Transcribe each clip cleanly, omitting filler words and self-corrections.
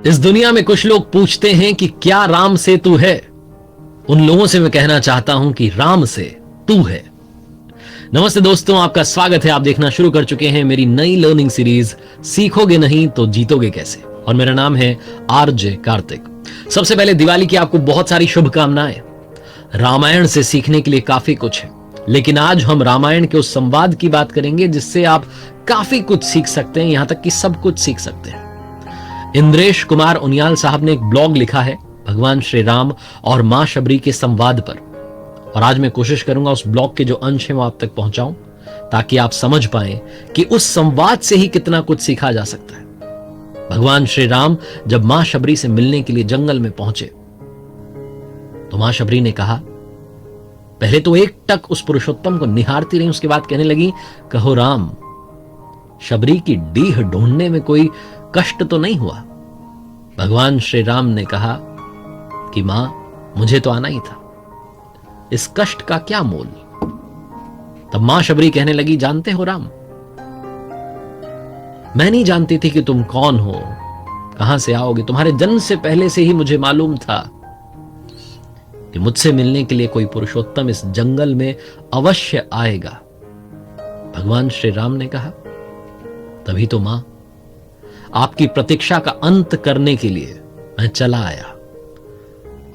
इस दुनिया में कुछ लोग पूछते हैं कि क्या राम से तू है। उन लोगों से मैं कहना चाहता हूं कि राम से तू है। नमस्ते दोस्तों, आपका स्वागत है। आप देखना शुरू कर चुके हैं मेरी नई लर्निंग सीरीज सीखोगे नहीं तो जीतोगे कैसे, और मेरा नाम है आरजे कार्तिक। सबसे पहले दिवाली की आपको बहुत सारी शुभकामनाएं। रामायण से सीखने के लिए काफी कुछ है, लेकिन आज हम रामायण के उस संवाद की बात करेंगे जिससे आप काफी कुछ सीख सकते हैं, यहां तक कि सब कुछ सीख सकते हैं। इंद्रेश कुमार उनियाल साहब ने एक ब्लॉग लिखा है भगवान श्री राम और मां शबरी के संवाद पर, और आज मैं कोशिश करूंगा उस ब्लॉग के जो अंश हैं वो आप तक पहुंचाऊं, ताकि आप समझ पाएं कि उस संवाद से ही कितना कुछ सीखा जा सकता है। भगवान श्री राम जब मां शबरी से मिलने के लिए जंगल में पहुंचे तो मां शबरी ने कहा, पहले तो एक टक उस पुरुषोत्तम को निहारती रही, उसके बाद कहने लगी, कहो राम, शबरी की डीह ढूंढने में कोई कष्ट तो नहीं हुआ। भगवान श्री राम ने कहा कि मां, मुझे तो आना ही था, इस कष्ट का क्या मोल। तब मां शबरी कहने लगी, जानते हो राम, मैं नहीं जानती थी कि तुम कौन हो, कहां से आओगे। तुम्हारे जन्म से पहले से ही मुझे मालूम था कि मुझसे मिलने के लिए कोई पुरुषोत्तम इस जंगल में अवश्य आएगा। भगवान श्री राम ने कहा, तभी तो मां, आपकी प्रतीक्षा का अंत करने के लिए मैं चला आया।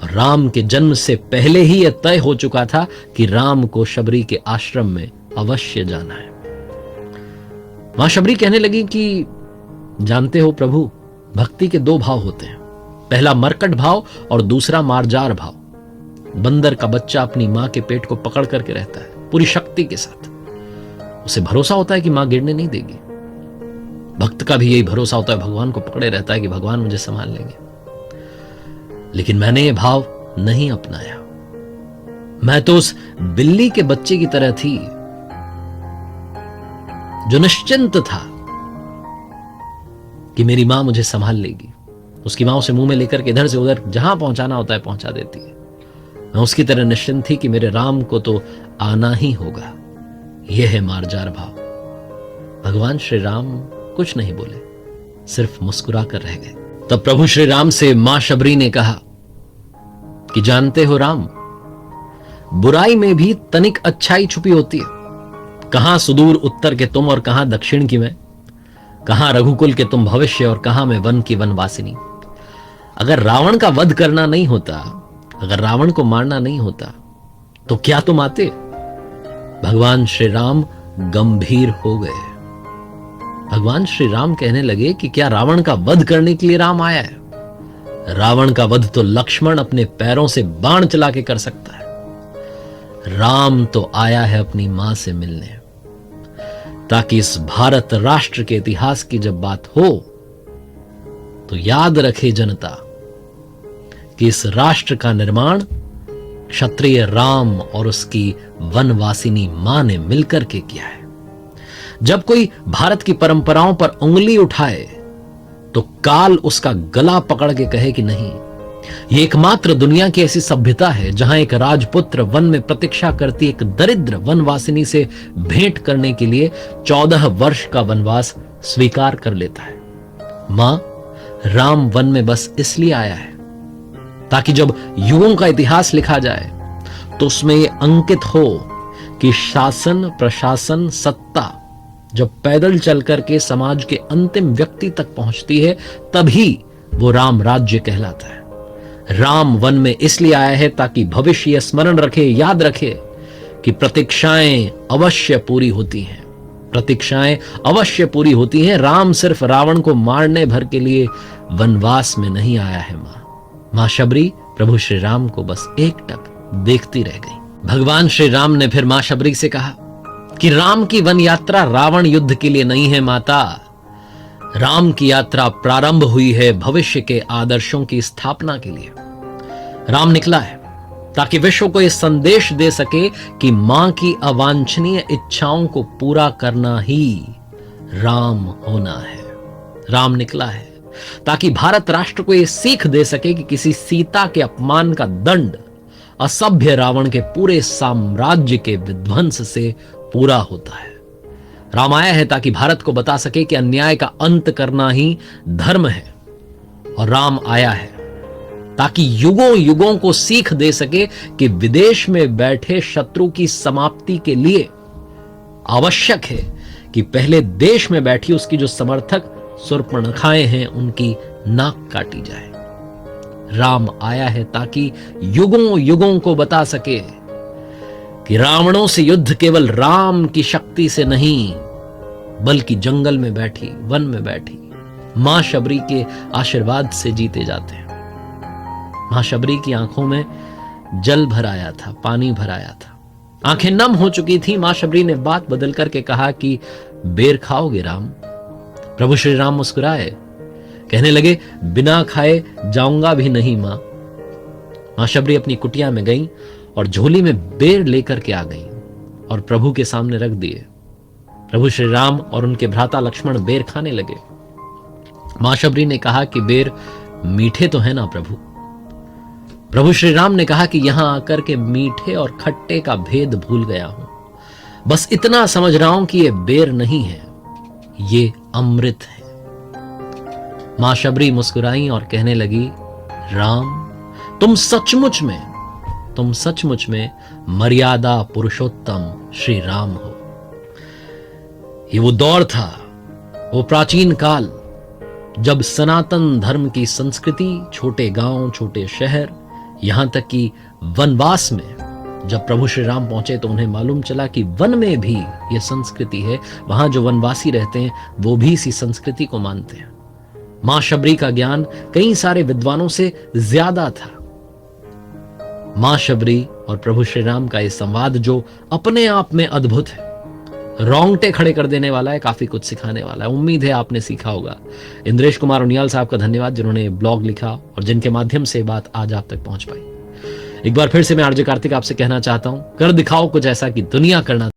और राम के जन्म से पहले ही यह तय हो चुका था कि राम को शबरी के आश्रम में अवश्य जाना है। मां शबरी कहने लगी कि जानते हो प्रभु, भक्ति के दो भाव होते हैं, पहला मरकट भाव और दूसरा मार्जार भाव। बंदर का बच्चा अपनी मां के पेट को पकड़ करके रहता है पूरी शक्ति के साथ, उसे भरोसा होता है कि मां गिरने नहीं देगी। भक्त का भी यही भरोसा होता है, भगवान को पकड़े रहता है कि भगवान मुझे संभाल लेंगे। लेकिन मैंने ये भाव नहीं अपनाया। मैं तो उस बिल्ली के बच्चे की तरह थी जो निश्चिंत था कि मेरी मां मुझे संभाल लेगी। उसकी मां उसे मुंह में लेकर के इधर से उधर जहां पहुंचाना होता है पहुंचा देती है। मैं उसकी तरह निश्चिंत थी कि मेरे राम को तो आना ही होगा। यह है मार्जार भाव। भगवान श्री राम कुछ नहीं बोले, सिर्फ मुस्कुरा कर रह गए। तब प्रभु श्री राम से मां शबरी ने कहा कि जानते हो राम, बुराई में भी तनिक अच्छाई छुपी होती है। कहां सुदूर उत्तर के तुम और कहां दक्षिण की मैं, कहां रघुकुल के तुम भविष्य और कहां मैं वन की वनवासिनी। अगर रावण का वध करना नहीं होता, अगर रावण को मारना नहीं होता, तो क्या तुम आते। भगवान श्री राम गंभीर हो गए। भगवान श्री राम कहने लगे कि क्या रावण का वध करने के लिए राम आया है? रावण का वध तो लक्ष्मण अपने पैरों से बाण चला के कर सकता है। राम तो आया है अपनी मां से मिलने, ताकि इस भारत राष्ट्र के इतिहास की जब बात हो तो याद रखे जनता कि इस राष्ट्र का निर्माण क्षत्रिय राम और उसकी वनवासिनी मां ने मिलकर के किया है। जब कोई भारत की परंपराओं पर उंगली उठाए तो काल उसका गला पकड़ के कहे कि नहीं, ये एकमात्र दुनिया की ऐसी सभ्यता है जहां एक राजपुत्र वन में प्रतीक्षा करती एक दरिद्र वनवासिनी से भेंट करने के लिए 14 वर्ष का वनवास स्वीकार कर लेता है। मां, राम वन में बस इसलिए आया है ताकि जब युगों का इतिहास लिखा जाए तो उसमें यह अंकित हो कि शासन, प्रशासन, सत्ता जब पैदल चलकर के समाज के अंतिम व्यक्ति तक पहुंचती है, तभी वो राम राज्य कहलाता है। राम वन में इसलिए आया है ताकि भविष्य स्मरण रखे, याद रखे कि प्रतीक्षाएं अवश्य पूरी होती हैं, प्रतीक्षाएं अवश्य पूरी होती हैं। राम सिर्फ रावण को मारने भर के लिए वनवास में नहीं आया है। मां शबरी प्रभु श्री राम को बस एक टक देखती रह गई। भगवान श्री राम ने फिर मां शबरी से कहा कि राम की वन यात्रा रावण युद्ध के लिए नहीं है माता। राम की यात्रा प्रारंभ हुई है भविष्य के आदर्शों की स्थापना के लिए। राम निकला है ताकि विश्व को यह संदेश दे सके कि मां की अवांछनीय इच्छाओं को पूरा करना ही राम होना है। राम निकला है ताकि भारत राष्ट्र को यह सीख दे सके कि किसी सीता के अपमान का दंड असभ्य रावण के पूरे साम्राज्य के विध्वंस से पूरा होता है। राम आया है ताकि भारत को बता सके कि अन्याय का अंत करना ही धर्म है। और राम आया है ताकि युगों युगों को सीख दे सके कि विदेश में बैठे शत्रु की समाप्ति के लिए आवश्यक है कि पहले देश में बैठी उसकी जो समर्थक शूर्पणखाएं हैं उनकी नाक काटी जाए। राम आया है ताकि युगों युगों को बता सके कि रावणों से युद्ध केवल राम की शक्ति से नहीं बल्कि जंगल में बैठी, वन में बैठी मां शबरी के आशीर्वाद से जीते जाते हैं। मां शबरी की आंखों में जल भर आया था, पानी भर आया था, आंखें नम हो चुकी थी। मां शबरी ने बात बदल करके कहा कि बेर खाओगे राम? प्रभु श्री राम मुस्कुराए, कहने लगे बिना खाए जाऊंगा भी नहीं मां। मां शबरी अपनी कुटिया में गई और झोली में बेर लेकर के आ गई और प्रभु के सामने रख दिए। प्रभु श्री राम और उनके भ्राता लक्ष्मण बेर खाने लगे। मां शबरी ने कहा कि बेर मीठे तो है ना प्रभु? प्रभु श्री राम ने कहा कि यहां आकर के मीठे और खट्टे का भेद भूल गया हूं, बस इतना समझ रहा हूं कि ये बेर नहीं है, ये अमृत है। मां शबरी मुस्कुराई और कहने लगी राम तुम सचमुच में मर्यादा पुरुषोत्तम श्री राम हो। ये वो दौर था, वो प्राचीन काल जब सनातन धर्म की संस्कृति छोटे गांव, छोटे शहर, यहां तक कि वनवास में जब प्रभु श्री राम पहुंचे तो उन्हें मालूम चला कि वन में भी यह संस्कृति है, वहां जो वनवासी रहते हैं वो भी इसी संस्कृति को मानते हैं। मां शबरी का ज्ञान कई सारे विद्वानों से ज्यादा था। मां शबरी और प्रभु श्री राम का यह संवाद जो अपने आप में अद्भुत है, रोंगटे खड़े कर देने वाला है, काफी कुछ सिखाने वाला है। उम्मीद है आपने सीखा होगा। इंद्रेश कुमार उनियाल साहब का धन्यवाद जिन्होंने ब्लॉग लिखा और जिनके माध्यम से बात आज आप तक पहुंच पाई। एक बार फिर से मैं आरजे कार्तिक आपसे कहना चाहता हूं, कर दिखाओ कुछ ऐसा कि दुनिया करना